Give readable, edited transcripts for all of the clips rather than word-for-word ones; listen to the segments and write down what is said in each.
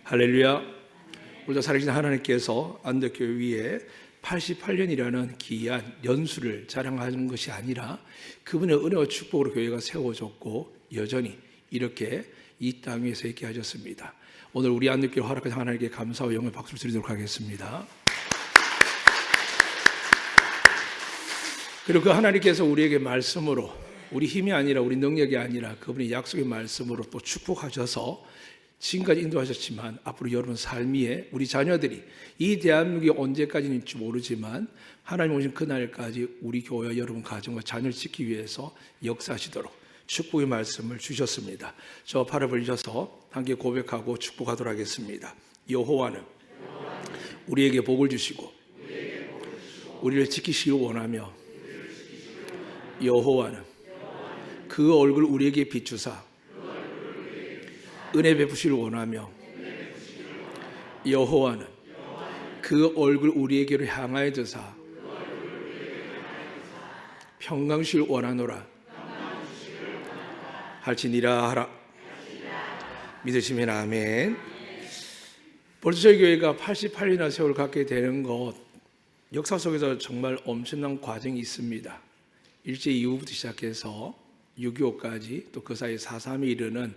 할렐루야. 우리가 살아계신 하나님께서 안덕교회 위에 88년이라는 귀한 연수를 자랑하는 것이 아니라 그분의 은혜와 축복으로 교회가 세워졌고 여전히 이렇게 이 땅 위에서 있게 하셨습니다. 오늘 우리 안덕교회 허락하신 하나님께 감사와 영광의 박수를 드리도록 하겠습니다. 그리고 그 하나님께서 우리에게 말씀으로, 우리 힘이 아니라 우리 능력이 아니라 그분의 약속의 말씀으로 또 축복하셔서 지금까지 인도하셨지만 앞으로 여러분 삶 위에 우리 자녀들이 이 대한민국이 언제까지인지 모르지만 하나님 오신 그날까지 우리 교회와 여러분 가정과 자녀를 지키기 위해서 역사하시도록 축복의 말씀을 주셨습니다. 저 팔을 벌려서 함께 고백하고 축복하도록 하겠습니다. 여호와는 우리에게 복을 주시고 우리를 지키시길 원하며 여호와는 그 얼굴 우리에게 비추사 은혜 베푸시를 원하며 여호와는 그 얼굴 우리에게로 향하여 드사 평강 주시를 원하노라 할지니라 하라. 믿으시면 아멘. 벌써 저희 교회가 88년이나 세월 갖게 되는 것, 역사 속에서 정말 엄청난 과정이 있습니다. 일제 이후부터 시작해서 6.25까지 또 그 사이 4.3에 이르는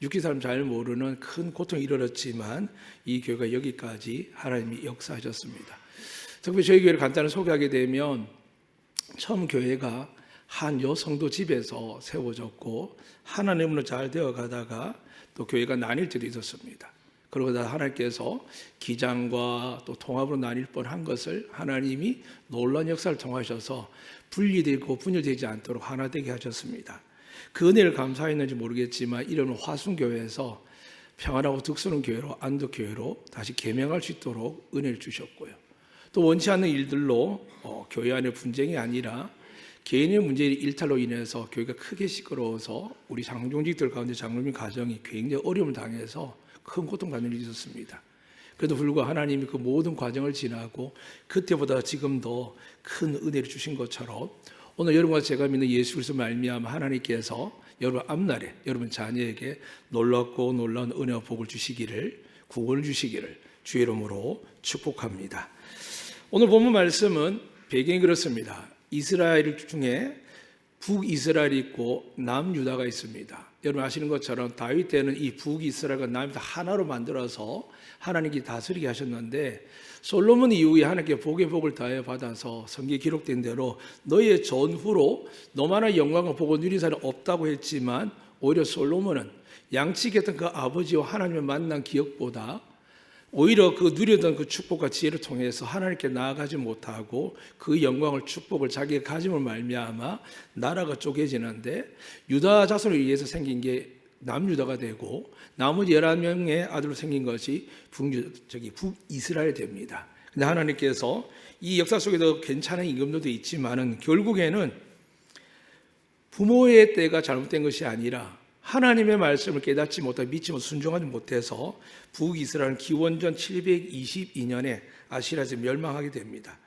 육지 사람 잘 모르는 큰 고통이 일어났지만 이 교회가 여기까지 하나님이 역사하셨습니다. 특별히 저희 교회를 간단히 소개하게 되면 처음 교회가 한 여성도 집에서 세워졌고 하나님으로 잘 되어가다가 또 교회가 나뉠 때도 있었습니다. 그러고 하나님께서 기장과 또 통합으로 나뉠 뻔한 것을 하나님이 놀라운 역사를 통하셔서 분리되고 분열되지 않도록 하나 되게 하셨습니다. 그 은혜를 감사했는지 모르겠지만 이름은 화순교회에서 평안하고 득수는 교회로 안덕교회로 다시 개명할 수 있도록 은혜를 주셨고요. 또 원치 않는 일들로 교회 안의 분쟁이 아니라 개인의 문제의 일탈로 인해서 교회가 크게 시끄러워서 우리 장종직들 가운데 장로님 가정이 굉장히 어려움을 당해서 큰 고통받는 일이 있었습니다. 그래도 불구하고 하나님이 그 모든 과정을 지나고 그때보다 지금 더 큰 은혜를 주신 것처럼 오늘 여러분과 제가 믿는 예수 그리스도 말미암아 하나님께서 여러분 앞날에 여러분 자녀에게 놀랍고 놀라운 은혜와 복을 주시기를, 구원을 주시기를 주의 이름으로 축복합니다. 오늘 본문 말씀은 배경이 그렇습니다. 이스라엘 중에 북이스라엘이 있고 남유다가 있습니다. 여러분 아시는 것처럼 다윗 때는 이 북이스라엘과 남유다 하나로 만들어서 하나님께 다스리게 하셨는데 솔로몬 이후에 하나님께 복의 복을 다해 받아서 성경에 기록된 대로 너희의 전후로 너만한 영광과 복을 누린 사람이 없다고 했지만 오히려 솔로몬은 양치했던 그 아버지와 하나님을 만난 기억보다 오히려 그 누렸던 그 축복과 지혜를 통해서 하나님께 나아가지 못하고 그 영광을 축복을 자기가 가짐을 말미암아 나라가 쪼개지는데 유다 자손에 의해서 생긴 게 남유다가 되고 나머지 11명의 아들로 생긴 것이 북이스라엘이 됩니다. 근데 하나님께서 이 역사 속에도 괜찮은 임금들도 있지만은 결국에는 부모의 때가 잘못된 것이 아니라 하나님의 말씀을 깨닫지 못하고 믿지 못하고 순종하지 못해서 북이스라엘은 기원전 722년에 아시리아에서 멸망하게 됩니다.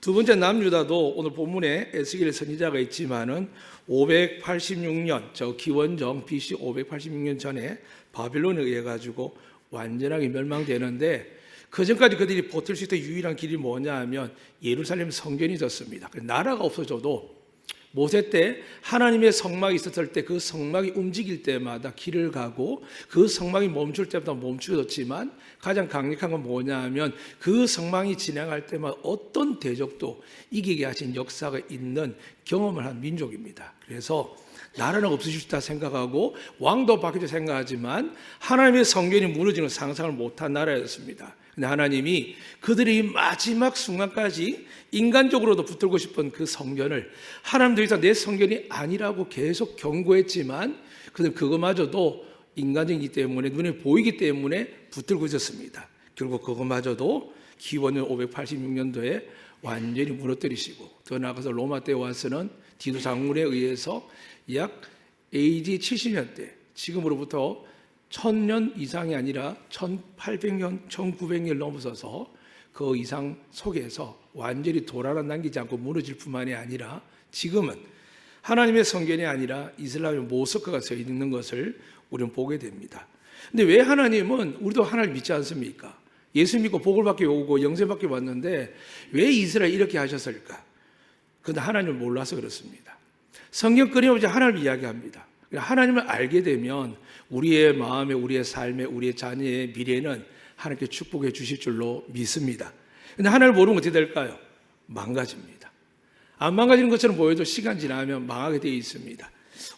두 번째 남유다도 오늘 본문에 에스겔 선지자가 있지만은 586년 저 기원전 BC 586년 전에 바빌론에 의해 가지고 완전하게 멸망되는데 그 전까지 그들이 버틸 수 있던 유일한 길이 뭐냐 하면 예루살렘 성전이 있었습니다. 나라가 없어져도 모세 때 하나님의 성막이 있었을 때 그 성막이 움직일 때마다 길을 가고 그 성막이 멈출 때마다 멈추었지만 가장 강력한 건 뭐냐 하면 그 성막이 진행할 때마다 어떤 대적도 이기게 하신 역사가 있는 경험을 한 민족입니다. 그래서 나라는 없어질 수 있다 생각하고 왕도 바뀌자 생각하지만 하나님의 성전이 무너지는 상상을 못한 나라였습니다. 근데 하나님이 그들이 마지막 순간까지 인간적으로도 붙들고 싶은 그 성전을 하나님 더 이상 내 성전이 아니라고 계속 경고했지만 그들 그거마저도 인간적이기 때문에 눈에 보이기 때문에 붙들고 있었습니다. 결국 그거마저도 기원전 586년도에 완전히 무너뜨리시고 더 나아가서 로마 때 와서는 디도 장군에 의해서 약 AD 70년대 지금으로부터 1000년 이상이 아니라 1800년, 1900년 넘어서서 그 이상 속에서 완전히 도란을 남기지 않고 무너질 뿐만이 아니라 지금은 하나님의 성전이 아니라 이슬람의 모스크가 서 있는 것을 우리는 보게 됩니다. 근데 왜 하나님은 우리도 하나님 믿지 않습니까? 예수 믿고 복을 받기 오고 영생 받기 왔는데 왜 이스라엘 이렇게 하셨을까? 그건 하나님을 몰라서 그렇습니다. 성경 끊임없이 하나님을 이야기합니다. 하나님을 알게 되면 우리의 마음에, 우리의 삶에, 우리의 자녀의 미래는 하나님께 축복해 주실 줄로 믿습니다. 근데 하나님을 모르면 어떻게 될까요? 망가집니다. 안 망가지는 것처럼 보여도 시간 지나면 망하게 되어 있습니다.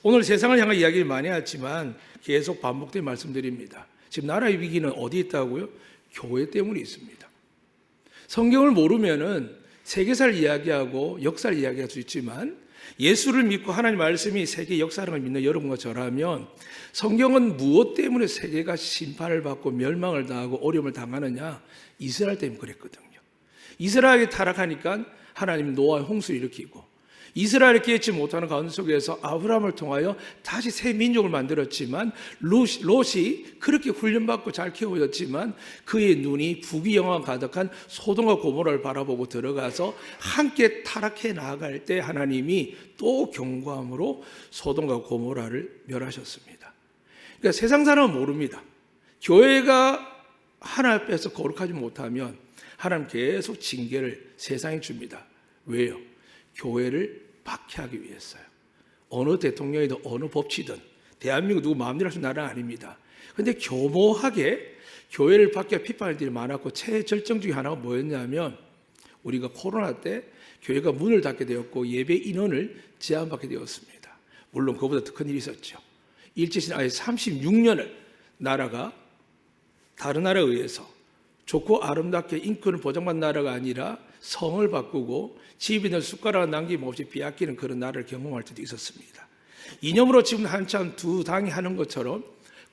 오늘 세상을 향한 이야기를 많이 하지만 계속 반복된 말씀드립니다. 지금 나라의 위기는 어디 있다고요? 교회 때문에 있습니다. 성경을 모르면은 세계사를 이야기하고 역사를 이야기할 수 있지만 예수를 믿고 하나님 말씀이 세계 역사를 믿는 여러분과 저라면 성경은 무엇 때문에 세계가 심판을 받고 멸망을 당하고 어려움을 당하느냐? 이스라엘 때문에 그랬거든요. 이스라엘이 타락하니까 하나님 노아의 홍수를 일으키고 이스라엘이 깨닫지 못하는 가운데 속에서 아브라함을 통하여 다시 새 민족을 만들었지만 롯이 그렇게 훈련받고 잘 키워졌지만 그의 눈이 부귀영화 가득한 소돔과 고모라를 바라보고 들어가서 함께 타락해 나아갈 때 하나님이 또 경고함으로 소돔과 고모라를 멸하셨습니다. 그러니까 세상 사람은 모릅니다. 교회가 하나님 앞에서 거룩하지 못하면 하나님 계속 징계를 세상에 줍니다. 왜요? 교회를 박해하기 위해서요. 어느 대통령이든 어느 법치든 대한민국 누구 마음대로 할 수 있는 나라는 아닙니다. 그런데 교모하게 교회를 박해 비판할 일이 많았고 최절정 중에 하나가 뭐였냐면 우리가 코로나 때 교회가 문을 닫게 되었고 예배 인원을 제한받게 되었습니다. 물론 그보다 더 큰 일이 있었죠. 일제시대 아예 36년을 나라가 다른 나라에 의해서 좋고 아름답게 인권을 보장받는 나라가 아니라 성을 바꾸고 집에는 숟가락을 남김없이 빼앗기는 그런 나라를 경험할 때도 있었습니다. 이념으로 지금 한참 두 당이 하는 것처럼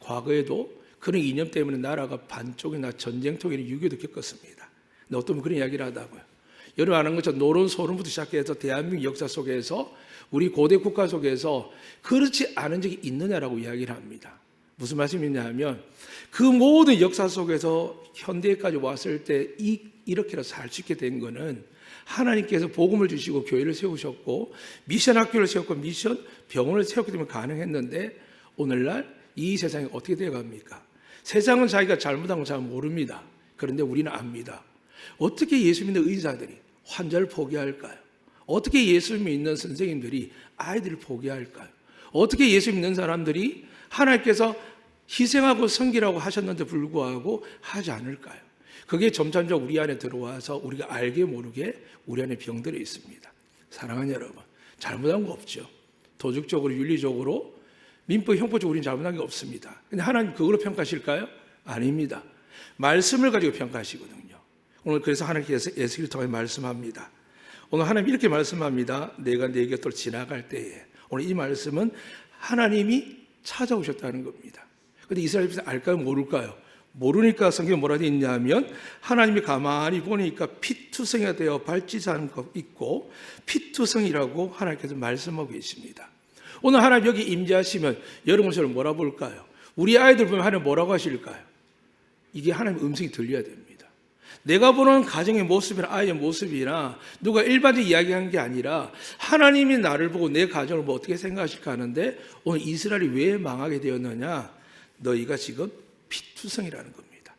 과거에도 그런 이념 때문에 나라가 반쪽이나 전쟁통이나 유교도 겪었습니다. 근데 어떤 분 그런 이야기를 하다고요. 여러분 아는 것처럼 노론 소론부터 시작해서 대한민국 역사 속에서 우리 고대 국가 속에서 그렇지 않은 적이 있느냐라고 이야기를 합니다. 무슨 말씀이냐 하면 그 모든 역사 속에서 현대까지 왔을 때 이렇게라도 살 수 있게 된 거는 하나님께서 복음을 주시고 교회를 세우셨고 미션 학교를 세웠고 미션 병원을 세웠기 때문에 가능했는데 오늘날 이 세상이 어떻게 되어갑니까? 세상은 자기가 잘못한 걸 잘 모릅니다. 그런데 우리는 압니다. 어떻게 예수 믿는 의사들이 환자를 포기할까요? 어떻게 예수 믿는 선생님들이 아이들을 포기할까요? 어떻게 예수 믿는 사람들이 하나님께서 희생하고 섬기라고 하셨는데 불구하고 하지 않을까요? 그게 점점점 우리 안에 들어와서 우리가 알게 모르게 우리 안에 병들어 있습니다. 사랑하는 여러분, 잘못한 거 없죠. 도덕적으로 윤리적으로 민법 형법적으로 우리는 잘못한 게 없습니다. 근데 하나님 그걸로 평가하실까요? 아닙니다. 말씀을 가지고 평가하시거든요. 오늘 그래서 하나님께서 에스겔을 통해 말씀합니다. 오늘 하나님 이렇게 말씀합니다. 내가 내 곁으로 지나갈 때에. 오늘 이 말씀은 하나님이 찾아오셨다는 겁니다. 그런데 이스라엘 백성 알까요? 모를까요? 모르니까 성경에 뭐라 되어 있냐면 하나님이 가만히 보니까 피투성이가 되어 발치자는 것 있고 피투성이라고 하나님께서 말씀하고 계십니다. 오늘 하나님 여기 임재하시면 여러분처럼 뭐라 볼까요? 우리 아이들 보면 하나님 뭐라고 하실까요? 이게 하나님의 음성이 들려야 됩니다. 내가 보는 가정의 모습이나 아이의 모습이나 누가 일반적인 이야기한 게 아니라 하나님이 나를 보고 내 가정을 뭐 어떻게 생각하실까 하는데 오늘 이스라엘이 왜 망하게 되었느냐? 너희가 지금 피투성이라는 겁니다.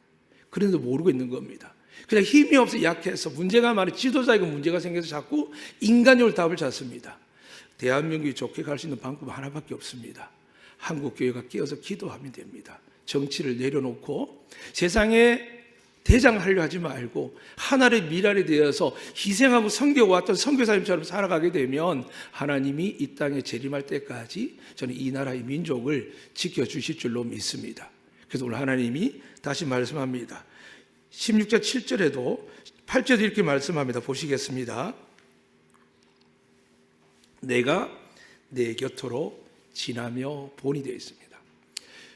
그런데 모르고 있는 겁니다. 그냥 힘이 없어 약해서 문제가 많아 지도자에게 문제가 생겨서 자꾸 인간적으로 답을 찾습니다. 대한민국이 좋게 갈 수 있는 방법 하나밖에 없습니다. 한국교회가 끼어서 기도하면 됩니다. 정치를 내려놓고 세상에 대장하려 하지 말고 하나의 미랄이 되어서 희생하고 섬겨왔던 선교사님처럼 살아가게 되면 하나님이 이 땅에 재림할 때까지 저는 이 나라의 민족을 지켜주실 줄로 믿습니다. 그래서 오늘 하나님이 다시 말씀합니다. 16절 7절에도 8절에도 이렇게 말씀합니다. 보시겠습니다. 내가 내 곁으로 지나며 보니 되어 있습니다.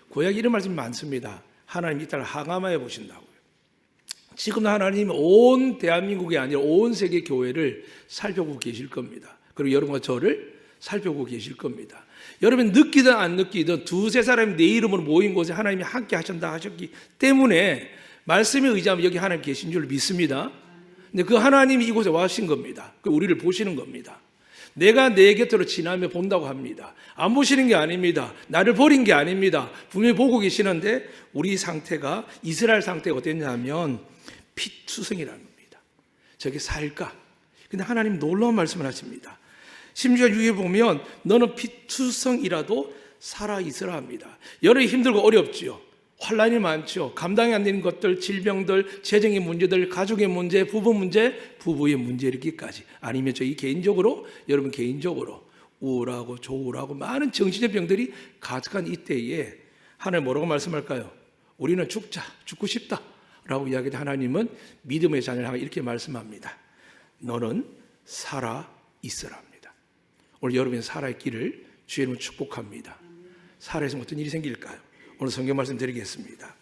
구약 이런 말씀이 많습니다. 하나님 이 땅을 항암하여 보신다고요. 지금 하나님 온 대한민국이 아니라 온 세계 교회를 살펴보고 계실 겁니다. 그리고 여러분과 저를 살펴보고 계실 겁니다. 여러분 느끼든 안 느끼든 두세 사람이 내 이름으로 모인 곳에 하나님이 함께 하신다 하셨기 때문에 말씀에 의지하면 여기 하나님 계신 줄 믿습니다. 근데 그 하나님이 이곳에 와신 겁니다. 우리를 보시는 겁니다. 내가 내 곁으로 지나며 본다고 합니다. 안 보시는 게 아닙니다. 나를 버린 게 아닙니다. 분명히 보고 계시는데 우리 상태가 이스라엘 상태가 어땠냐면 피투성이라는 겁니다. 저게 살까? 근데 하나님 놀라운 말씀을 하십니다. 심지어 6에 보면 너는 피투성이라도 살아있으라 합니다. 여름이 힘들고 어렵지요. 환란이 많죠. 감당이 안 되는 것들, 질병들, 재정의 문제들, 가족의 문제, 부부 문제, 부부의 문제 이렇게까지. 아니면 저희 개인적으로, 여러분 개인적으로 우울하고 조울하고 많은 정신적 병들이 가득한 이때에 하나님 뭐라고 말씀할까요? 우리는 죽고 싶다 라고 이야기할 때 하나님은 믿음의 자녀를 향해 이렇게 말씀합니다. 너는 살아있으라 합니다. 오늘 여러분이 살아있기를 주의 이름으로 축복합니다. 살아있으면 어떤 일이 생길까요? 오늘 성경 말씀 드리겠습니다.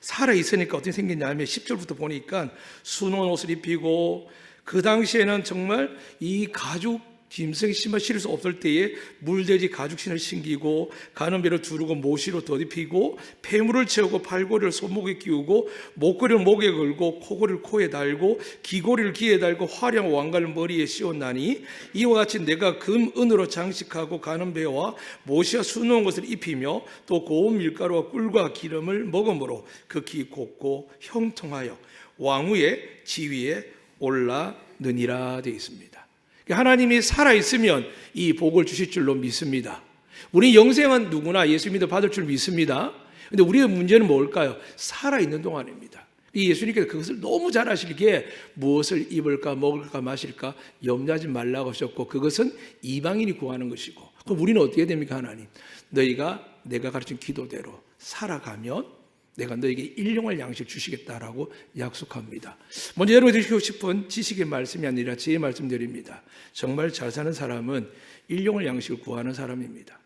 살아있으니까 어떻게 생겼냐면 10절부터 보니까 수놓은 옷을 입히고, 그 당시에는 정말 이 가죽 짐승 신발 신을 수 없을 때에 물돼지 가죽신을 신기고, 가는 배를 두르고 모시로 덧입히고, 폐물을 채우고 팔고리를 손목에 끼우고, 목걸이를 목에 걸고, 코고리를 코에 달고, 귀고리를 귀에 달고, 화려한 왕관을 머리에 씌웠나니 이와 같이 내가 금 은으로 장식하고 가는 배와 모시와 수놓은 것을 입히며 또 고운 밀가루와 꿀과 기름을 먹음으로 극히 곱고 형통하여 왕후의 지위에 올라느니라 되어 있습니다. 하나님이 살아있으면 이 복을 주실 줄로 믿습니다. 우리 영생은 누구나 예수 믿어 받을 줄 믿습니다. 그런데 우리의 문제는 뭘까요? 살아있는 동안입니다. 예수님께서 그것을 너무 잘 아시기에 무엇을 입을까 먹을까 마실까 염려하지 말라고 하셨고, 그것은 이방인이 구하는 것이고, 그럼 우리는 어떻게 됩니까? 하나님, 너희가 내가 가르친 기도대로 살아가면 내가 너에게 일용할 양식을 주시겠다라고 약속합니다. 먼저 여러분이 드리고 싶은 지식의 말씀이 아니라 제 말씀드립니다. 정말 잘 사는 사람은 일용할 양식을 구하는 사람입니다.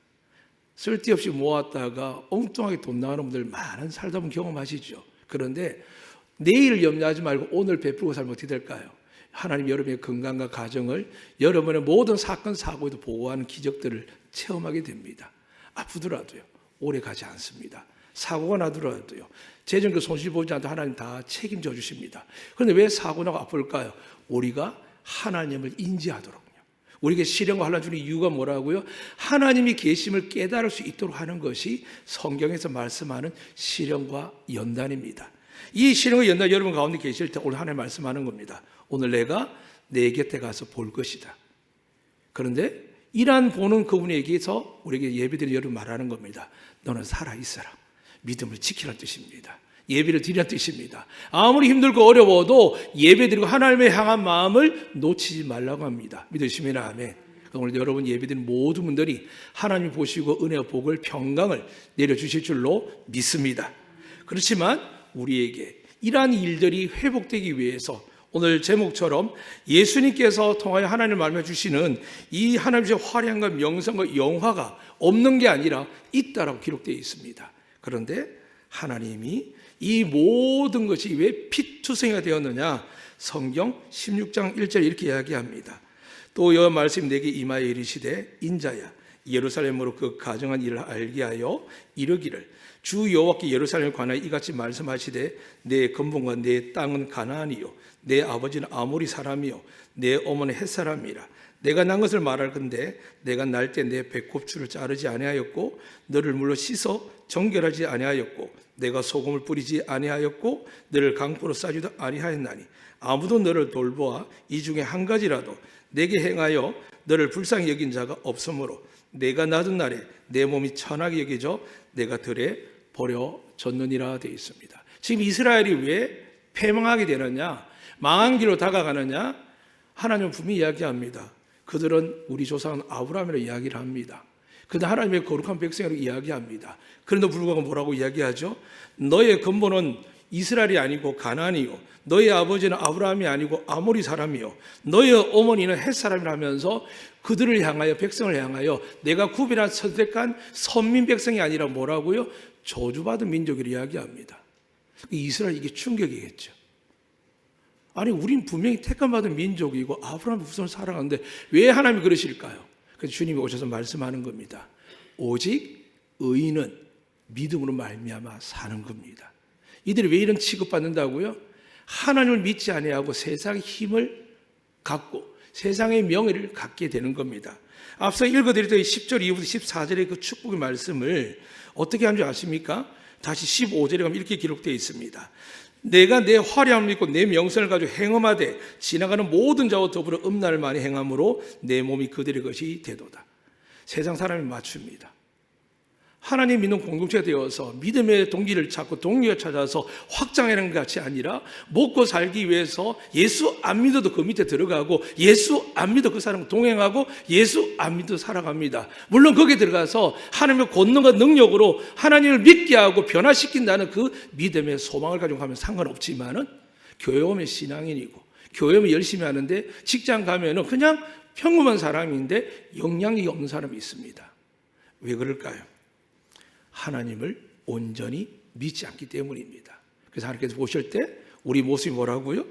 쓸데없이 모았다가 엉뚱하게 돈 나가는 분들 많은 살다 보면 경험하시죠. 그런데 내일을 염려하지 말고 오늘 베풀고 살면 어떻게 될까요? 하나님 여러분의 건강과 가정을, 여러분의 모든 사건 사고에도 보호하는 기적들을 체험하게 됩니다. 아프더라도요, 오래 가지 않습니다. 사고가 나더라도요, 재정도 손실 보지 않도 하나님 다 책임져 주십니다. 그런데 왜 사고 나고 아플까요? 우리가 하나님을 인지하도록요. 우리에게 시련과 환난 주는 이유가 뭐라고요? 하나님이 계심을 깨달을 수 있도록 하는 것이 성경에서 말씀하는 시련과 연단입니다. 이 시련과 연단 여러분 가운데 계실 때 오늘 하나님 말씀하는 겁니다. 오늘 내가 내 곁에 가서 볼 것이다. 그런데 이러한 보는 그분에게서 우리에게 예배드리는 여러분 말하는 겁니다. 너는 살아있어라. 믿음을 지키라는 뜻입니다. 예배를 드리라는 뜻입니다. 아무리 힘들고 어려워도 예배드리고 하나님을 향한 마음을 놓치지 말라고 합니다. 믿으시면 아멘. 오늘 여러분 예배드리는 모든 분들이 하나님 보시고 은혜와 복을 평강을 내려주실 줄로 믿습니다. 그렇지만 우리에게 이러한 일들이 회복되기 위해서 오늘 제목처럼 예수님께서 통하여 하나님을 말씀해 주시는 이 하나님의 화려함과 명성과 영화가 없는 게 아니라 있다라고 기록되어 있습니다. 그런데 하나님이 이 모든 것이 왜 피투성이가 되었느냐? 성경 16장 1절 이렇게 이야기합니다. 또 여호와 말씀이 내게 임하여 이르시되 인자야 예루살렘으로 그 가정한 일을 알게 하여 이르기를 주 여호와께 예루살렘에 관하여 이같이 말씀하시되 내 근본과 내 땅은 가나안이요 내 아버지는 아모리 사람이요 내 어머니 헷 사람이라. 내가 난 것을 말할 건데 내가 날 때 내 배꼽줄을 자르지 아니하였고 너를 물로 씻어 정결하지 아니하였고 내가 소금을 뿌리지 아니하였고 너를 강포로 싸지도 아니하였나니 아무도 너를 돌보아 이 중에 한 가지라도 내게 행하여 너를 불쌍히 여긴 자가 없으므로 내가 낮은 날에 내 몸이 천하게 여겨져 내가 들에 버려졌느니라 되어 있습니다. 지금 이스라엘이 왜 패망하게 되느냐, 망한 길로 다가가느냐? 하나님은 분명히 이야기합니다. 그들은 우리 조상 아브라함이라고 이야기를 합니다. 그런데 하나님의 거룩한 백성이라고 이야기합니다. 그런데 불구하고 뭐라고 이야기하죠? 너의 근본은 이스라엘이 아니고 가나안이요 너의 아버지는 아브라함이 아니고 아모리 사람이요 너의 어머니는 헷 사람이라면서 그들을 향하여, 백성을 향하여 내가 구별한 선택한 선민 백성이 아니라 뭐라고요? 저주받은 민족이라고 이야기합니다. 이스라엘 이게 충격이겠죠. 아니 우린 분명히 택함받은 민족이고 아브라함의 후손을 살아가는데 왜 하나님이 그러실까요? 그래서 주님이 오셔서 말씀하는 겁니다. 오직 의인은 믿음으로 말미암아 사는 겁니다. 이들이 왜 이런 취급받는다고요? 하나님을 믿지 아니하고 세상의 힘을 갖고 세상의 명예를 갖게 되는 겁니다. 앞서 읽어드렸던 10절 이후부터 14절의 그 축복의 말씀을 어떻게 한 줄 아십니까? 다시 15절에 가면 이렇게 기록되어 있습니다. 내가 내 화려함을 믿고 내 명성을 가지고 행엄하되 지나가는 모든 자와 더불어 음란을 많이 행함으로 내 몸이 그들의 것이 되도다. 세상 사람이 맞춥니다. 하나님 믿는 공동체가 되어서 믿음의 동기를 찾고 동기를 찾아서 확장하는 것이 아니라 먹고 살기 위해서 예수 안 믿어도 그 밑에 들어가고 예수 안 믿어 그 사람 동행하고 예수 안 믿어 살아갑니다. 물론 거기에 들어가서 하나님의 권능과 능력으로 하나님을 믿게 하고 변화시킨다는 그 믿음의 소망을 가지고 가면 상관없지만은 교회 오면 신앙인이고 교회 오면 열심히 하는데 직장 가면은 그냥 평범한 사람인데 영향력이 없는 사람이 있습니다. 왜 그럴까요? 하나님을 온전히 믿지 않기 때문입니다. 그래서 하나님께서 보실 때 우리 모습이 뭐라고요?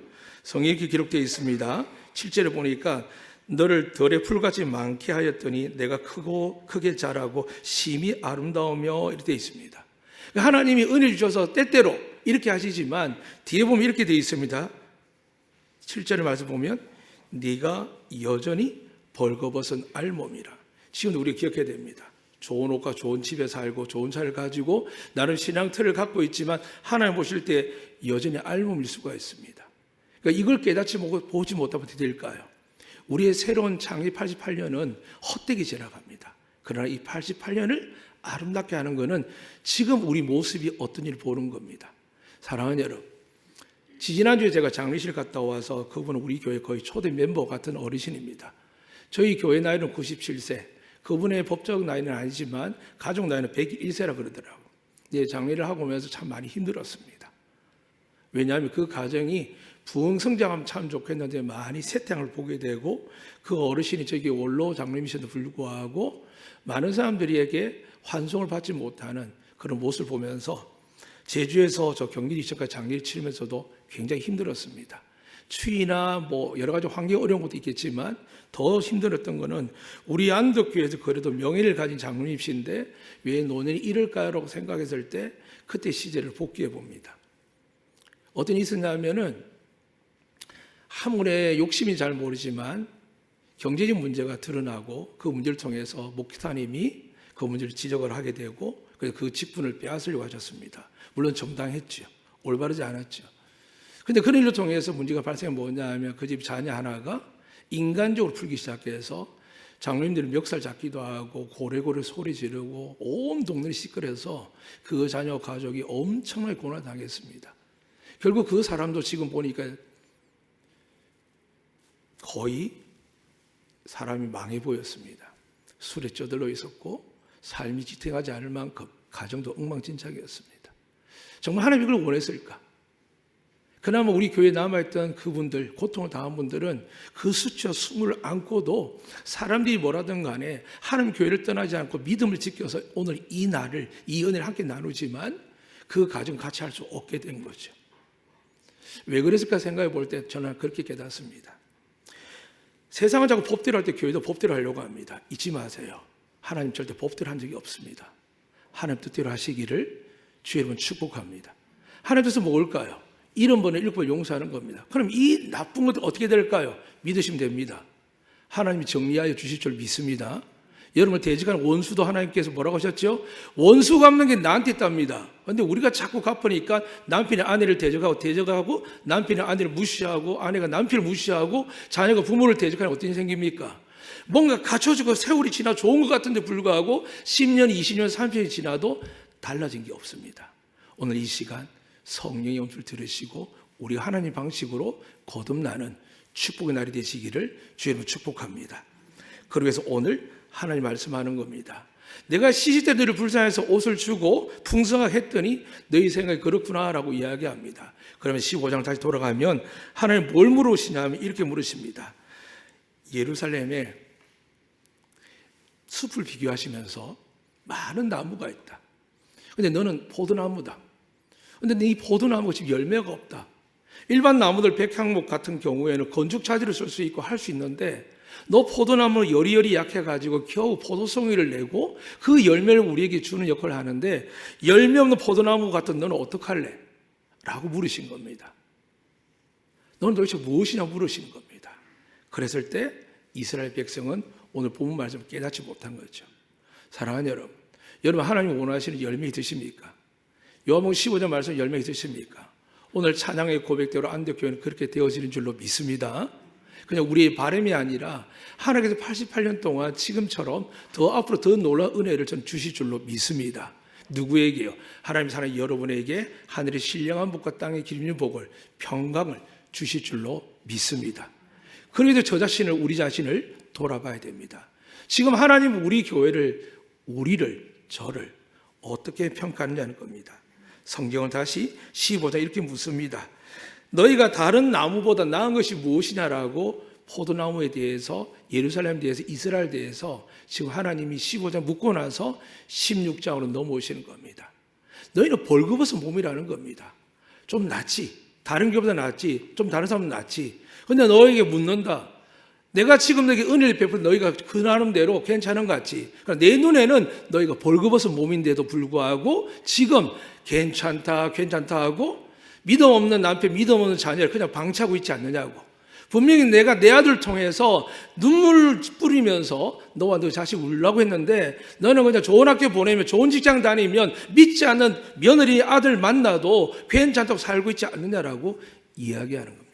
성경에 이렇게 기록되어 있습니다. 7절에 보니까 너를 덜의 풀같이 많게 하였더니 내가 크게 자라고 심히 아름다우며 이렇게 되어 있습니다. 하나님이 은혜 주셔서 때때로 이렇게 하시지만 뒤에 보면 이렇게 되어 있습니다. 7절의 말씀 보면 네가 여전히 벌거벗은 알몸이라. 지금도 우리가 기억해야 됩니다. 좋은 옷과 좋은 집에 살고 좋은 차를 가지고 나름 신앙 틀을 갖고 있지만 하나님 보실 때 여전히 알몸일 수가 있습니다. 그러니까 이걸 깨닫지 보지 못하면 어떻게 될까요? 우리의 새로운 창립 88년은 헛되게 지나갑니다. 그러나 이 88년을 아름답게 하는 것은 지금 우리 모습이 어떤 일을 보는 겁니다. 사랑하는 여러분, 지지난주에 제가 장례실 갔다 와서 그분은 우리 교회 거의 초대 멤버 같은 어르신입니다. 저희 교회 나이는 97세, 그분의 법적 나이는 아니지만 가족 나이는 101세라 그러더라고요. 장례를 하고 오면서 참 많이 힘들었습니다. 왜냐하면 그 가정이 부흥성장하면 참 좋겠는데 많이 세탕을 보게 되고 그 어르신이 저기 원로 장로님이셔도 불구하고 많은 사람들에게 환송을 받지 못하는 그런 모습을 보면서 제주에서 저 경기도 이천까지 장례를 치르면서도 굉장히 힘들었습니다. 추위나 뭐 여러 가지 환경 어려운 것도 있겠지만 더 힘들었던 것은 우리 안덕교회에서 그래도 명예를 가진 장로님이신데 왜 노년이 이럴까라고 생각했을 때 그때 시제를 복귀해 봅니다. 어떤 일이 있었냐면은 아무래 욕심이 잘 모르지만 경제적 문제가 드러나고 그 문제를 통해서 목사님이 그 문제를 지적을 하게 되고 그래서 그 직분을 빼앗으려고 하셨습니다. 물론 정당했죠. 올바르지 않았죠. 근데 그런 일로 통해서 문제가 발생한 뭐냐 하면 그 집 자녀 하나가 인간적으로 풀기 시작해서 장로님들이 멱살 잡기도 하고 고래고래 소리 지르고 온 동네를 시끄러워서 그 자녀 가족이 엄청나게 고난을 당했습니다. 결국 그 사람도 지금 보니까 거의 사람이 망해 보였습니다. 술에 쩌들러 있었고 삶이 지탱하지 않을 만큼 가정도 엉망진창이었습니다. 정말 하나님이 그걸 원했을까? 그나마 우리 교회에 남아있던 그분들, 고통을 당한 분들은 그 수치와 숨을 안고도 사람들이 뭐라든 간에 하나님 교회를 떠나지 않고 믿음을 지켜서 오늘 이 날을, 이 은혜를 함께 나누지만 그 가정 같이 할 수 없게 된 거죠. 왜 그랬을까 생각해 볼 때 저는 그렇게 깨닫습니다. 세상은 자꾸 법대로 할 때 교회도 법대로 하려고 합니다. 잊지 마세요. 하나님 절대 법대로 한 적이 없습니다. 하나님 뜻대로 하시기를 주의 이름으로 축복합니다. 하나님 뜻은 뭘까요? 70번에 7번 용서하는 겁니다. 그럼 이 나쁜 것들 어떻게 될까요? 믿으시면 됩니다. 하나님이 정리하여 주실 줄 믿습니다. 여러분을 대적하는 원수도 하나님께서 뭐라고 하셨죠? 원수 갚는 게 나한테 있답니다. 그런데 우리가 자꾸 갚으니까 남편이 아내를 대적하고 남편이 아내를 무시하고 아내가 남편을 무시하고 자녀가 부모를 대적하는 어떤 일이 생깁니까? 뭔가 갖춰지고 세월이 지나 좋은 것 같은데 불구하고 10년, 20년, 30년이 지나도 달라진 게 없습니다. 오늘 이 시간 성령의 음성을 들으시고 우리 하나님 방식으로 거듭나는 축복의 날이 되시기를 주님으로 축복합니다. 그러기 위해서 오늘 하나님 말씀하는 겁니다. 내가 시시때 너를 불쌍해서 옷을 주고 풍성하게 했더니 너희 생각이 그렇구나라고 이야기합니다. 그러면 15장 다시 돌아가면 하나님 뭘 물으시냐면 이렇게 물으십니다. 예루살렘에 숲을 비교하시면서 많은 나무가 있다. 근데 너는 포도나무다. 근데 이 포도나무가 지금 열매가 없다. 일반 나무들 백향목 같은 경우에는 건축차지를 쓸 수 있고 할 수 있는데 너 포도나무 여리여리 약해가지고 겨우 포도송이를 내고 그 열매를 우리에게 주는 역할을 하는데 열매 없는 포도나무 같은 너는 어떡할래? 라고 물으신 겁니다. 너는 도대체 무엇이냐 물으신 겁니다. 그랬을 때 이스라엘 백성은 오늘 본문 말씀을 깨닫지 못한 거죠. 사랑하는 여러분, 여러분 하나님 원하시는 열매 있으십니까? 요한복음 15장 말씀 열매 있으십니까? 오늘 찬양의 고백대로 안덕교회는 그렇게 되어지는 줄로 믿습니다. 그냥 우리의 바람이 아니라 하나님께서 88년 동안 지금처럼 더 앞으로 더 놀라운 은혜를 전 주실 줄로 믿습니다. 누구에게요? 하나님 사랑 여러분에게 하늘의 신령한 복과 땅의 기름진 복을 평강을 주실 줄로 믿습니다. 그래도 저 자신을 우리 자신을 돌아봐야 됩니다. 지금 하나님은 우리 교회를 우리를 저를 어떻게 평가하느냐는 겁니다. 성경은 다시 15장 이렇게 묻습니다. 너희가 다른 나무보다 나은 것이 무엇이냐라고 포도나무에 대해서 예루살렘에 대해서 이스라엘에 대해서 지금 하나님이 15장 묻고 나서 16장으로 넘어오시는 겁니다. 너희는 벌거벗은 몸이라는 겁니다. 좀 낫지. 다른 교보다 낫지. 좀 다른 사람은 낫지. 근데 너에게 묻는다. 내가 지금 너에게 은혜를 베풀 너희가 그 나름대로 괜찮은 것 같지. 그러니까 내 눈에는 너희가 벌거벗은 몸인데도 불구하고 지금 괜찮다 하고 믿음 없는 남편, 믿음 없는 자녀를 그냥 방치하고 있지 않느냐고. 분명히 내가 내 아들 통해서 눈물을 뿌리면서 너와 너 자식 울라고 했는데 너는 그냥 좋은 학교 보내면 좋은 직장 다니면 믿지 않는 며느리 아들 만나도 괜찮다고 살고 있지 않느냐라고 이야기하는 겁니다.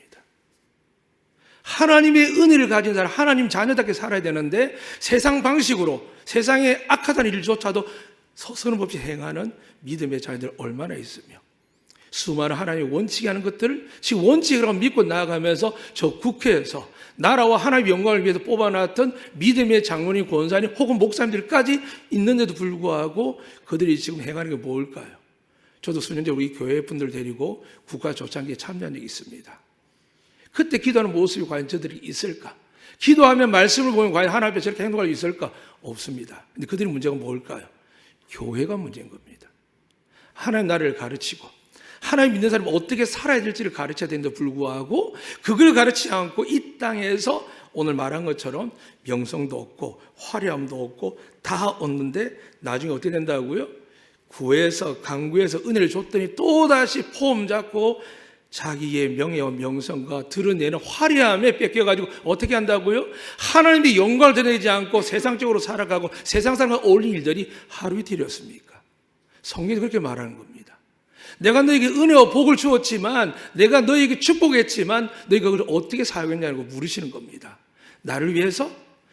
하나님의 은혜를 가진 사람, 하나님 자녀답게 살아야 되는데 세상 방식으로 세상의 악하다는 일조차도 서스름 없이 행하는 믿음의 자녀들 얼마나 있으며 수많은 하나님의 원칙이 하는 것들을 지금 원칙이라고 믿고 나아가면서 저 국회에서 나라와 하나님의 영광을 위해서 뽑아놨던 믿음의 장로님, 권사님 혹은 목사님들까지 있는데도 불구하고 그들이 지금 행하는 게 뭘까요? 저도 수년 전 우리 교회 분들 데리고 국가조창기에 참여한 적이 있습니다. 그때 기도하는 모습이 과연 저들이 있을까? 기도하면 말씀을 보면 과연 하나님 앞에 저렇게 행동할 수 있을까? 없습니다. 근데 그들의 문제가 뭘까요? 교회가 문제인 겁니다. 하나님 나라를 가르치고 하나님 믿는 사람이 어떻게 살아야 될지를 가르쳐야 되는데 불구하고 그걸 가르치지 않고 이 땅에서 오늘 말한 것처럼 명성도 없고 화려함도 없고 다 얻는데 나중에 어떻게 된다고요? 구해서 강구해서 은혜를 줬더니 또다시 폼 잡고 자기의 명예와 명성과 드러내는 화려함에 뺏겨가지고 어떻게 한다고요? 하나님의 영광을 드러내지 않고 세상적으로 살아가고 세상 사람과 어울리는 일들이 하루 이틀이었습니까? 성경이 그렇게 말하는 겁니다. 내가 너에게 은혜와 복을 주었지만 내가 너에게 축복했지만 너희가 그걸 어떻게 사용했냐고 물으시는 겁니다. 나를 위해서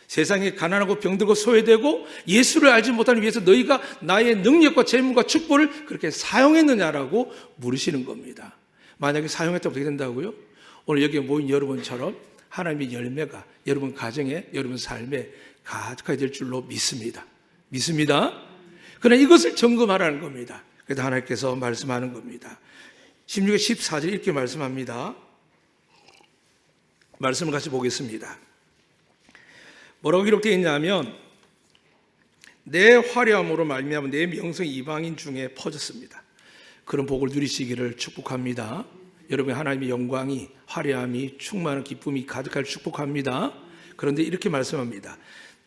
세상에 가난하고 병들고 소외되고 예수를 알지 못하는 위해서 너희가 나의 능력과 재물과 축복을 그렇게 사용했느냐라고 물으시는 겁니다. 만약에 사용했다면 어떻게 된다고요? 오늘 여기에 모인 여러분처럼 하나님의 열매가 여러분 가정에 여러분 삶에 가득하게 될 줄로 믿습니다. 그러나 이것을 점검하라는 겁니다. 그래서 하나님께서 말씀하는 겁니다. 16절 14절 이렇게 말씀합니다. 말씀을 같이 보겠습니다. 뭐라고 기록되어 있냐면 내 화려함으로 말미암아 내 명성이 이방인 중에 퍼졌습니다. 그런 복을 누리시기를 축복합니다. 여러분의 하나님의 영광이 화려함이 충만한 기쁨이 가득할 축복합니다. 그런데 이렇게 말씀합니다.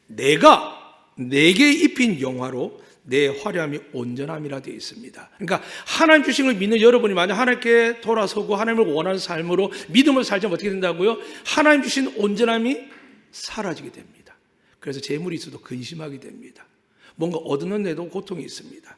내가 내게 입힌 영화로 내 화려함이 온전함이라 되어 있습니다. 그러니까 하나님 주신 걸 믿는 여러분이 만약 하나님께 돌아서고 하나님을 원하는 삶으로 믿음을 살자면 어떻게 된다고요? 하나님 주신 온전함이 사라지게 됩니다. 그래서 재물이 있어도 근심하게 됩니다. 뭔가 얻는데도 고통이 있습니다.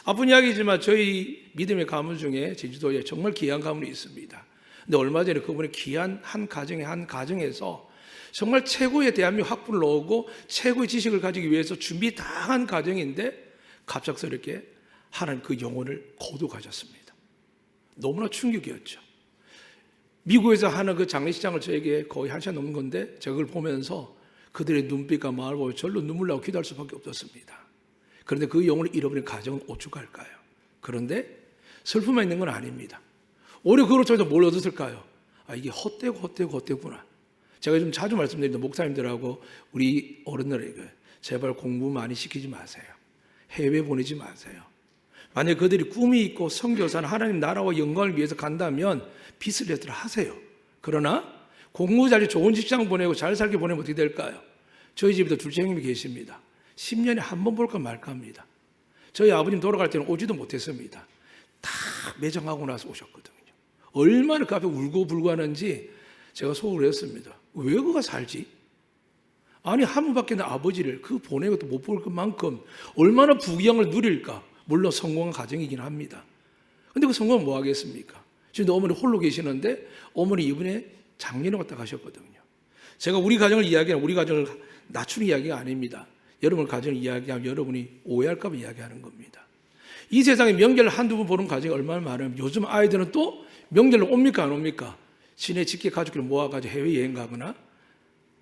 아픈 이야기지만 저희 믿음의 가문 중에 제주도에 정말 귀한 가문이 있습니다. 근데 얼마 전에 그분의 귀한 한 가정에서 정말 최고의 대한민국 학부를 나오고 최고의 지식을 가지기 위해서 준비 다 한 가정인데 갑작스럽게 하나님 그 영혼을 거두가셨습니다. 너무나 충격이었죠. 미국에서 하는 그 장례식장을 저에게 거의 1시간 넘는 건데 제가 그걸 보면서 그들의 눈빛과 마음을 보며 절로 눈물 나고 기도할 수밖에 없었습니다. 그런데 그 영혼을 잃어버린 가정은 오죽할까요? 그런데 슬픔만 있는 건 아닙니다. 오히려 그걸 통해서 뭘 얻었을까요? 이게 헛되구나. 제가 좀 자주 말씀드리는 목사님들하고 우리 어른들에게 제발 공부 많이 시키지 마세요. 해외 보내지 마세요. 만약 그들이 꿈이 있고 선교사나 하나님 나라와 영광을 위해서 간다면 비즈니스를 하세요. 그러나 공부 잘해 좋은 직장 보내고 잘 살게 보내면 어떻게 될까요? 저희 집에도 둘째 형님이 계십니다. 10년에 한 번 볼까 말까 합니다. 저희 아버님 돌아갈 때는 오지도 못했습니다. 다 매장하고 나서 오셨거든요. 얼마나 그 앞에 울고 불고 하는지 제가 속으로 했습니다. 왜 그가 살지? 아니 한 분밖에 는 아버지를 그 보내고 또 못 볼 것만큼 얼마나 부귀영을 누릴까? 물론 성공한 가정이긴 합니다. 근데 그 성공은 뭐 하겠습니까? 지금 어머니 홀로 계시는데 어머니 이번에 작년에 왔다 가셨거든요. 제가 우리 가정을 이야기하는 우리 가정을 낮추는 이야기가 아닙니다. 여러분 가정을 이야기하면 여러분이 오해할까 봐 이야기하는 겁니다. 이 세상에 명절 한두 번 보는 가정이 얼마나 많으면 요즘 아이들은 또 명절로 옵니까 안 옵니까? 시내 직계 가족들 모아가지고 해외여행 가거나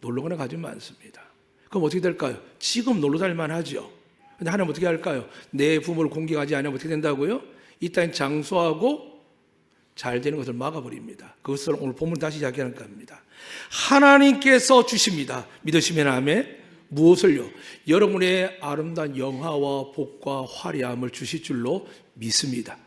놀러 가는 가정이 많습니다. 그럼 어떻게 될까요? 지금 놀러 다닐만 하죠. 근데 하나님 어떻게 할까요? 내 부모를 공경하지 않으면 어떻게 된다고요? 이 땅에 장수하고 잘 되는 것을 막아버립니다. 그것을 오늘 본문 다시 이야기하는 겁니다. 하나님께서 주십니다. 믿으시면 아멘. 무엇을요? 여러분의 아름다운 영화와 복과 화려함을 주실 줄로 믿습니다.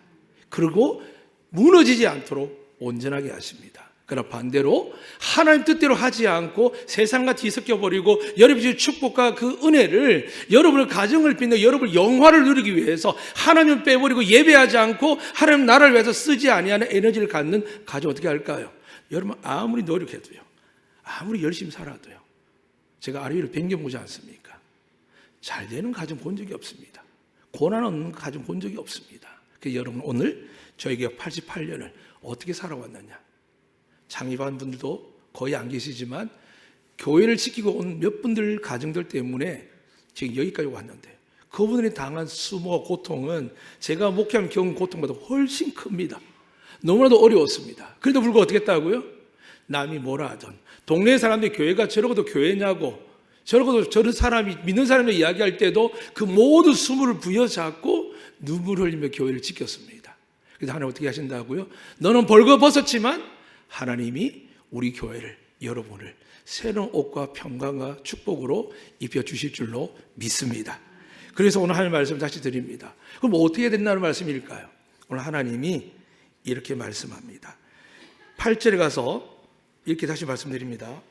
그리고 무너지지 않도록 온전하게 하십니다. 그러나 반대로 하나님 뜻대로 하지 않고 세상과 뒤섞여버리고 여러분의 축복과 그 은혜를 여러분의 가정을 빛내 여러분의 영화를 누리기 위해서 하나님을 빼버리고 예배하지 않고 하나님 나라를 위해서 쓰지 아니하는 에너지를 갖는 가정 어떻게 할까요? 여러분 아무리 노력해도요, 아무리 열심히 살아도요, 제가 아래 위로 변경보지 않습니까? 잘 되는 가정 본 적이 없습니다. 고난 없는 가정 본 적이 없습니다. 그래서 여러분 오늘 저에게 88년을 어떻게 살아왔느냐? 창립한 분들도 거의 안 계시지만 교회를 지키고 온 몇 분들 가정들 때문에 지금 여기까지 왔는데 그분들이 당한 수모와 고통은 제가 목회하면 겪은 고통보다 훨씬 큽니다. 너무나도 어려웠습니다. 그래도 불구하고 어떻게 했다고요? 남이 뭐라 하던 동네 사람들이 교회가 저러고도 교회냐고 저러고도 저런 사람이 믿는 사람이 이야기할 때도 그 모든 수모를 부여잡고 눈물을 흘리며 교회를 지켰습니다. 그래서 하나님 어떻게 하신다고요? 너는 벌거벗었지만 하나님이 우리 교회를 여러분을 새로운 옷과 평강과 축복으로 입혀주실 줄로 믿습니다. 그래서 오늘 하나님 말씀 다시 드립니다. 그럼 어떻게 된다는 말씀일까요? 오늘 하나님이 이렇게 말씀합니다. 8절에 가서 이렇게 다시 말씀드립니다.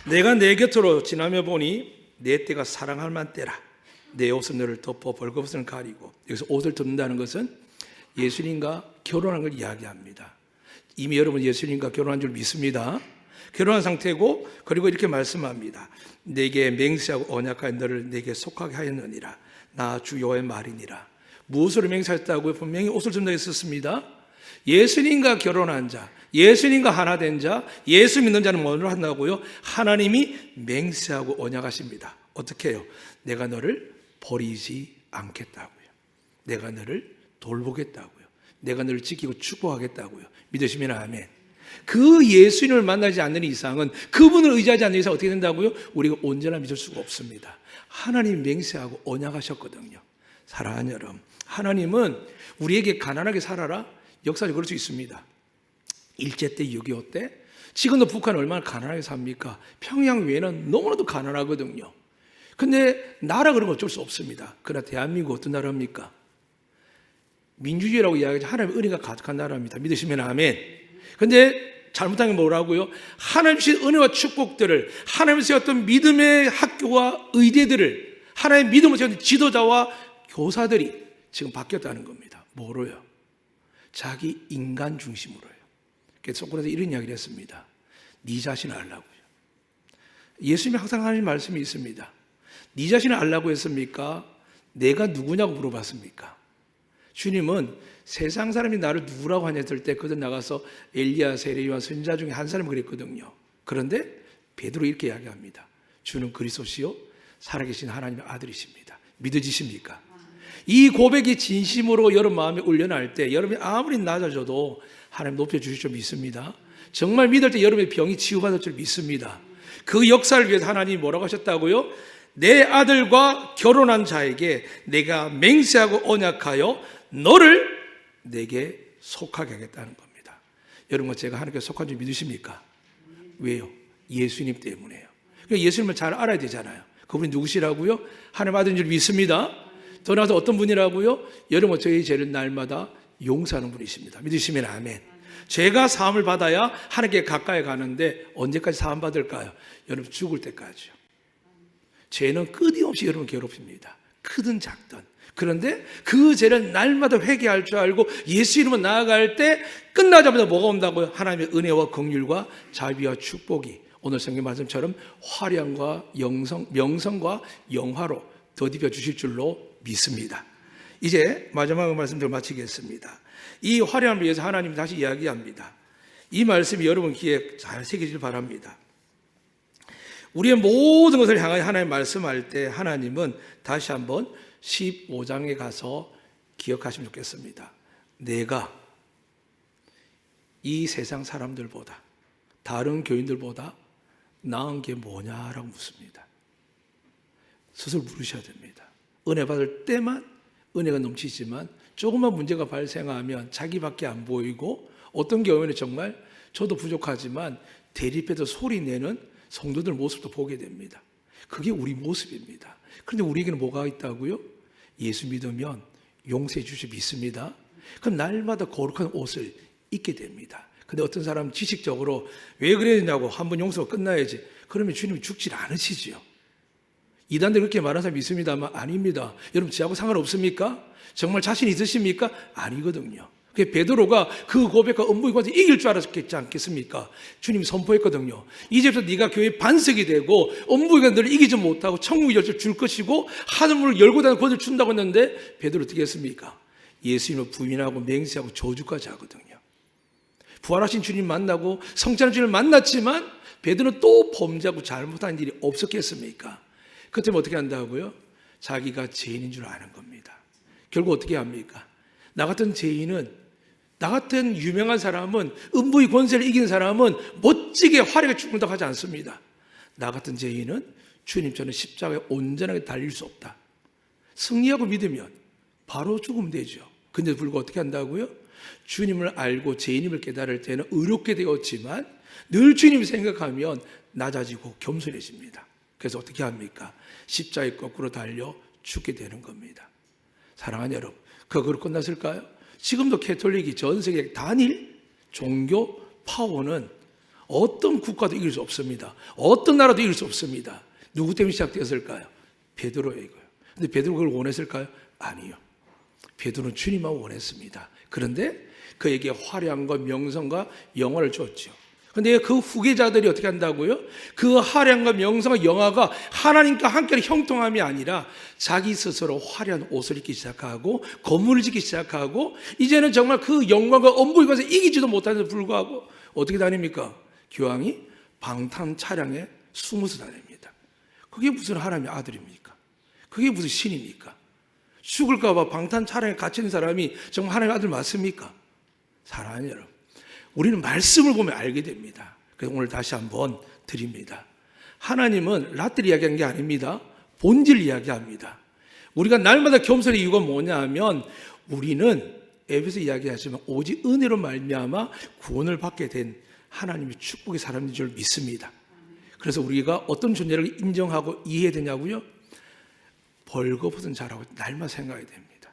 내가 내 곁으로 지나며 보니 내 때가 사랑할 만 때라. 내 옷은 너를 덮어 벌거벗은 가리고. 여기서 옷을 덮는다는 것은 예수님과 결혼한 걸 이야기합니다. 이미 여러분 예수님과 결혼한 줄 믿습니다. 결혼한 상태고 그리고 이렇게 말씀합니다. 내게 맹세하고 언약하여 너를 내게 속하게 하였느니라. 나 주 여호와의 말이니라. 무엇으로 맹세했다고요? 분명히 옷을 준다고 했었습니다. 예수님과 결혼한 자, 예수님과 하나 된 자, 예수 믿는 자는 뭐를 한다고요? 하나님이 맹세하고 언약하십니다. 어떻게 해요? 내가 너를 버리지 않겠다고요. 내가 너를 돌보겠다고요. 내가 너를 지키고 축복하겠다고요. 믿으시면 아멘. 그 예수님을 만나지 않는 이상은, 그분을 의지하지 않는 이상 어떻게 된다고요? 우리가 온전히 믿을 수가 없습니다. 하나님 맹세하고 언약하셨거든요. 사랑하는 여러분, 하나님은 우리에게 가난하게 살아라, 역사적으로 그럴 수 있습니다. 일제 때, 6.25 때, 지금도 북한은 얼마나 가난하게 삽니까? 평양 외에는 너무나도 가난하거든요. 근데 나라 그런 거 어쩔 수 없습니다. 그러나 대한민국 어떤 나라입니까? 민주주의라고 이야기하지 하나님의 은혜가 가득한 나라입니다. 믿으시면 아멘. 근데 잘못한 게 뭐라고요? 하나님 주신 은혜와 축복들을, 하나님 세웠던 믿음의 학교와 의대들을, 하나님의 믿음을 세웠던 지도자와 교사들이 지금 바뀌었다는 겁니다. 뭐로요? 자기 인간 중심으로요. 그래서 소크라테스 이런 이야기를 했습니다. 네 자신을 알라고요. 예수님이 항상 하는 말씀이 있습니다. 네 자신을 알라고 했습니까? 내가 누구냐고 물어봤습니까? 주님은 세상 사람이 나를 누구라고 하냐 했을 때 그들 나가서 엘리야, 세례요한 선지자 중에 한 사람이 그랬거든요. 그런데 베드로 이렇게 이야기합니다. 주는 그리스도시요 살아계신 하나님의 아들이십니다. 믿어지십니까? 이 고백이 진심으로 여러분 마음에 울려날 때 여러분이 아무리 낮아져도 하나님 높여주실 줄 믿습니다. 정말 믿을 때 여러분의 병이 치유받을 줄 믿습니다. 그 역사를 위해서 하나님이 뭐라고 하셨다고요? 내 아들과 결혼한 자에게 내가 맹세하고 언약하여 너를 내게 속하게 하겠다는 겁니다. 여러분, 제가 하나님께 속한 줄 믿으십니까? 왜요? 예수님 때문에요. 그러니까 예수님을 잘 알아야 되잖아요. 그분이 누구시라고요? 하나님 아들인 줄 믿습니다. 더 나아가서 어떤 분이라고요? 여러분, 저희 죄를 날마다 용서하는 분이십니다. 믿으시면 아멘. 죄가 사함을 받아야 하나님께 가까이 가는데 언제까지 사함 받을까요? 여러분, 죽을 때까지요. 죄는 끊임없이 여러분 괴롭힙니다. 크든 작든. 그런데 그 죄를 날마다 회개할 줄 알고 예수 이름으로 나아갈 때 끝나자마자 뭐가 온다고요? 하나님의 은혜와 긍휼과 자비와 축복이 오늘 성경 말씀처럼 화량과 명성과 영화로 덧입혀 주실 줄로 믿습니다. 이제 마지막 말씀을 마치겠습니다. 이 화량을 위해서 하나님이 다시 이야기합니다. 이 말씀이 여러분 귀에 잘 새기길 바랍니다. 우리의 모든 것을 향하여 하나님 말씀할 때 하나님은 다시 한번 15장에 가서 기억하시면 좋겠습니다. 내가 이 세상 사람들보다 다른 교인들보다 나은 게 뭐냐라고 묻습니다. 스스로 물으셔야 됩니다. 은혜 받을 때만 은혜가 넘치지만 조금만 문제가 발생하면 자기밖에 안 보이고 어떤 경우에는 정말 저도 부족하지만 대립해서 소리 내는 성도들 모습도 보게 됩니다. 그게 우리 모습입니다. 그런데 우리에게는 뭐가 있다고요? 예수 믿으면 용서해 주시 믿습니다. 그럼 날마다 거룩한 옷을 입게 됩니다. 근데 어떤 사람은 지식적으로 왜 그랬냐고 한번 용서가 끝나야지. 그러면 주님이 죽질 않으시지요. 이단들 그렇게 말하는 사람이 있습니다만 아닙니다. 여러분 저하고 상관없습니까? 정말 자신 있으십니까? 아니거든요. 베드로가 그 고백과 엄부의관에서 이길 줄 알았겠지 않겠습니까? 주님이 선포했거든요. 이제부터 네가 교회 반석이 되고 엄부의관 너를 이기지 못하고 천국의 열쇠를 줄 것이고 하늘문을 열고 다니는 권을 준다고 했는데 베드로 어떻게 했습니까? 예수님을 부인하고 맹세하고 저주까지 하거든요. 부활하신 주님 만나고 성찬의 주님을 만났지만 베드로는 또 범죄하고 잘못한 일이 없었겠습니까? 그때 어떻게 한다고요? 자기가 죄인인 줄 아는 겁니다. 결국 어떻게 합니까? 나 같은 죄인은 나 같은 유명한 사람은 음부의 권세를 이긴 사람은 멋지게 화려하게 죽는다고 하지 않습니다. 나 같은 죄인은 주님처럼 십자가에 온전하게 달릴 수 없다. 승리하고 믿으면 바로 죽으면 되죠. 근데 불구하고 어떻게 한다고요? 주님을 알고 죄인임을 깨달을 때는 의롭게 되었지만 늘 주님을 생각하면 낮아지고 겸손해집니다. 그래서 어떻게 합니까? 십자가에 거꾸로 달려 죽게 되는 겁니다. 사랑하는 여러분, 그거로 끝났을까요? 지금도 캐톨릭이 전 세계 단일 종교 파워는 어떤 국가도 이길 수 없습니다. 어떤 나라도 이길 수 없습니다. 누구 때문에 시작되었을까요? 베드로에게요. 근데 베드로가 그걸 원했을까요? 아니요. 베드로는 주님만 원했습니다. 그런데 그에게 화량과 명성과 영화를 줬죠. 그런데 그 후계자들이 어떻게 한다고요? 그 화량과 명성과 영화가 하나님과 함께 형통함이 아니라 자기 스스로 화려한 옷을 입기 시작하고 건물을 짓기 시작하고 이제는 정말 그 영광과 엄부의 것에 이기지도 못하는데도 불구하고 어떻게 다닙니까? 교황이 방탄 차량에 숨어서 다닙니다. 그게 무슨 하나님의 아들입니까? 그게 무슨 신입니까? 죽을까 봐 방탄 차량에 갇힌 사람이 정말 하나님의 아들 맞습니까? 사랑하는 여러분, 우리는 말씀을 보면 알게 됩니다. 그래서 오늘 다시 한번 드립니다. 하나님은 라떼를 이야기한 게 아닙니다. 본질을 이야기합니다. 우리가 날마다 겸손의 이유가 뭐냐 하면 우리는 에베소 이야기하지만 오직 은혜로 말미암아 구원을 받게 된 하나님의 축복의 사람인 줄 믿습니다. 그래서 우리가 어떤 존재를 인정하고 이해해야 되냐고요? 벌거벗은 자라고 날마다 생각해야 됩니다.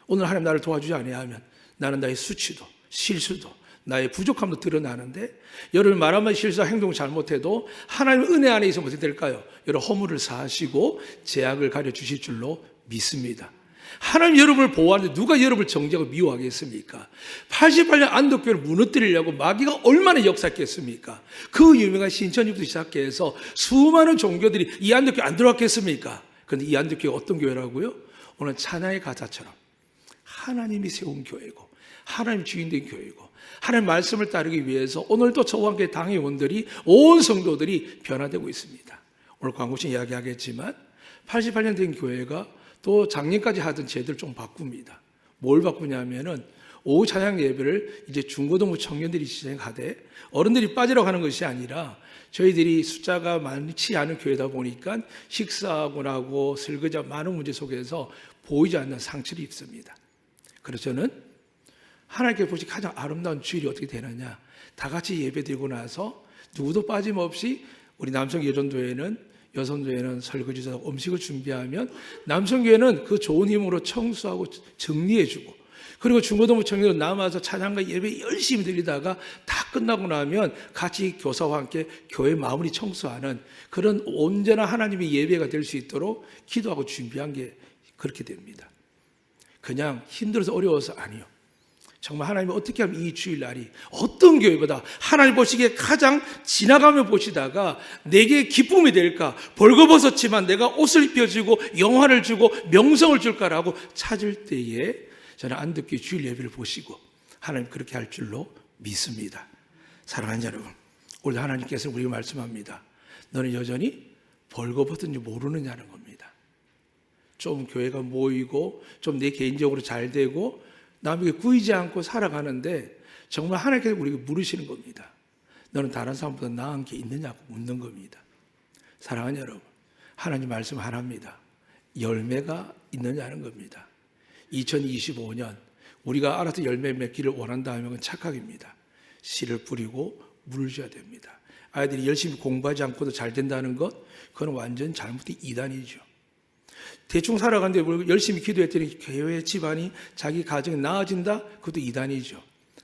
오늘 하나님 나를 도와주지 아니하면 나는 나의 수치도 실수도 나의 부족함도 드러나는데 여러분 말 한마디 실수와 행동을 잘못해도 하나님의 은혜 안에 있으면 어떻게 될까요? 여러분 허물을 사하시고 죄악을 가려주실 줄로 믿습니다. 하나님 여러분을 보호하는데 누가 여러분을 정죄하고 미워하겠습니까? 88년 안독교를 무너뜨리려고 마귀가 얼마나 역사했겠습니까? 그 유명한 신천지부터 시작해서 수많은 종교들이 이 안독교 안 들어왔겠습니까? 그런데 이 안독교가 어떤 교회라고요? 오늘 찬양의 가사처럼 하나님이 세운 교회고 하나님 주인된 교회고 하나님 말씀을 따르기 위해서 오늘도 저와 함께 당회원들이 온 성도들이 변화되고 있습니다. 오늘 광고신 이야기하겠지만 88년 된 교회가 또 작년까지 하던 제도를 좀 바꿉니다. 뭘 바꾸냐면은 오후 찬양 예배를 이제 중고등부 청년들이 진행하되 어른들이 빠지라고 하는 것이 아니라 저희들이 숫자가 많지 않은 교회다 보니까 식사하고 나고 설거지하고 많은 문제 속에서 보이지 않는 상처를 입습니다. 그래서 저는 하나님께 보시 가장 아름다운 주일이 어떻게 되느냐, 다 같이 예배드리고 나서 누구도 빠짐없이 우리 남성여전도회는 여성교회는 설거지하고 음식을 준비하면 남성교회는 그 좋은 힘으로 청소하고 정리해주고 그리고 중고등부 청년들 남아서 찬양과 예배 열심히 드리다가 다 끝나고 나면 같이 교사와 함께 교회 마무리 청소하는 그런 온전한 하나님의 예배가 될 수 있도록 기도하고 준비한 게 그렇게 됩니다. 그냥 힘들어서 어려워서 아니요. 정말 하나님이 어떻게 하면 이 주일날이 어떤 교회보다 하나님 보시기에 가장 지나가며 보시다가 내게 기쁨이 될까? 벌거벗었지만 내가 옷을 입혀주고 영화를 주고 명성을 줄까라고 찾을 때에 저는 안듣게 주일 예배를 보시고 하나님 그렇게 할 줄로 믿습니다. 사랑하는 여러분, 오늘 하나님께서 우리에게 말씀합니다. 너는 여전히 벌거벗은지 모르느냐는 겁니다. 좀 교회가 모이고 좀 내 개인적으로 잘 되고 남에게 구이지 않고 살아가는데 정말 하나님께서 우리에게 물으시는 겁니다. 너는 다른 사람보다 나은 게 있느냐고 묻는 겁니다. 사랑하는 여러분, 하나님 말씀 하나입니다. 열매가 있느냐는 겁니다. 2025년 우리가 알아서 열매 맺기를 원한다 하면 착각입니다. 씨를 뿌리고 물을 줘야 됩니다. 아이들이 열심히 공부하지 않고도 잘 된다는 것, 그건 완전 잘못된 이단이죠. 대충 살아가는데 열심히 기도했더니 교회 집안이 자기 가정이 나아진다? 그것도 이단이죠.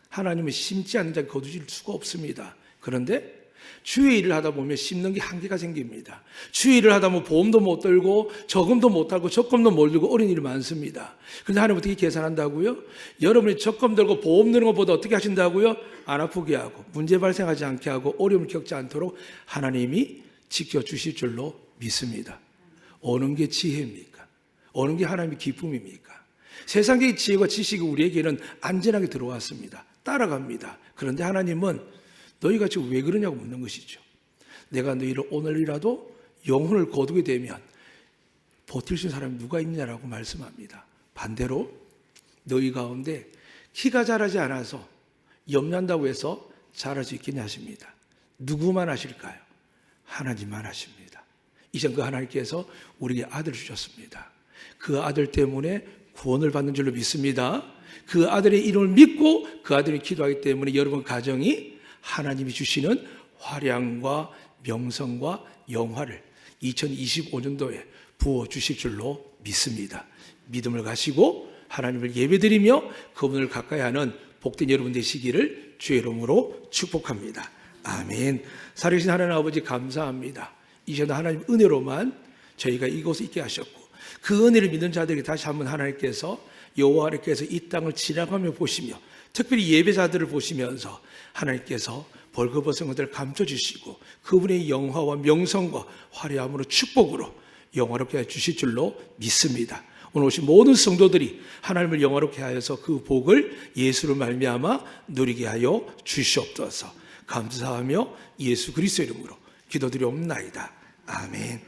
하나님은 심지 않는 자가 거두실 수가 없습니다. 그런데 주의 일을 하다 보면 심는 게 한계가 생깁니다. 주의 일을 하다 보면 보험도 못 들고 저금도 못 하고 적금도 못 들고 어려운 일이 많습니다. 그런데 하나님 어떻게 계산한다고요? 여러분이 적금 들고 보험 드는 것보다 어떻게 하신다고요? 안 아프게 하고 문제 발생하지 않게 하고 어려움을 겪지 않도록 하나님이 지켜주실 줄로 믿습니다. 어느 게 지혜입니까? 어느 게 하나님의 기쁨입니까? 세상의 지혜와 지식이 우리에게는 안전하게 들어왔습니다. 따라갑니다. 그런데 하나님은 너희가 지금 왜 그러냐고 묻는 것이죠. 내가 너희를 오늘이라도 영혼을 거두게 되면 버틸 수 있는 사람이 누가 있느냐라고 말씀합니다. 반대로 너희 가운데 키가 자라지 않아서 염려한다고 해서 자랄 수 있겠냐 하십니다. 누구만 하실까요? 하나님만 하십니다. 이전 그 하나님께서 우리에게 아들을 주셨습니다. 그 아들 때문에 구원을 받는 줄로 믿습니다. 그 아들의 이름을 믿고 그 아들이 기도하기 때문에 여러분 가정이 하나님이 주시는 화량과 명성과 영화를 2025년도에 부어주실 줄로 믿습니다. 믿음을 가지고 하나님을 예배드리며 그분을 가까이 하는 복된 여러분 되시기를 주의 이름으로 축복합니다. 아멘. 살아계신 하나님 아버지 감사합니다. 이제는 하나님 은혜로만 저희가 이곳에 있게 하셨고 그 은혜를 믿는 자들에게 다시 한번 하나님께서 여호와께서 이 땅을 지나가며 보시며 특별히 예배자들을 보시면서 하나님께서 벌거벗은 것들을 감춰주시고 그분의 영화와 명성과 화려함으로 축복으로 영화롭게 해주실 줄로 믿습니다. 오늘 오신 모든 성도들이 하나님을 영화롭게 하여서 그 복을 예수로 말미암아 누리게 하여 주시옵소서. 감사하며 예수 그리스도 이름으로 기도드리옵나이다. 아멘.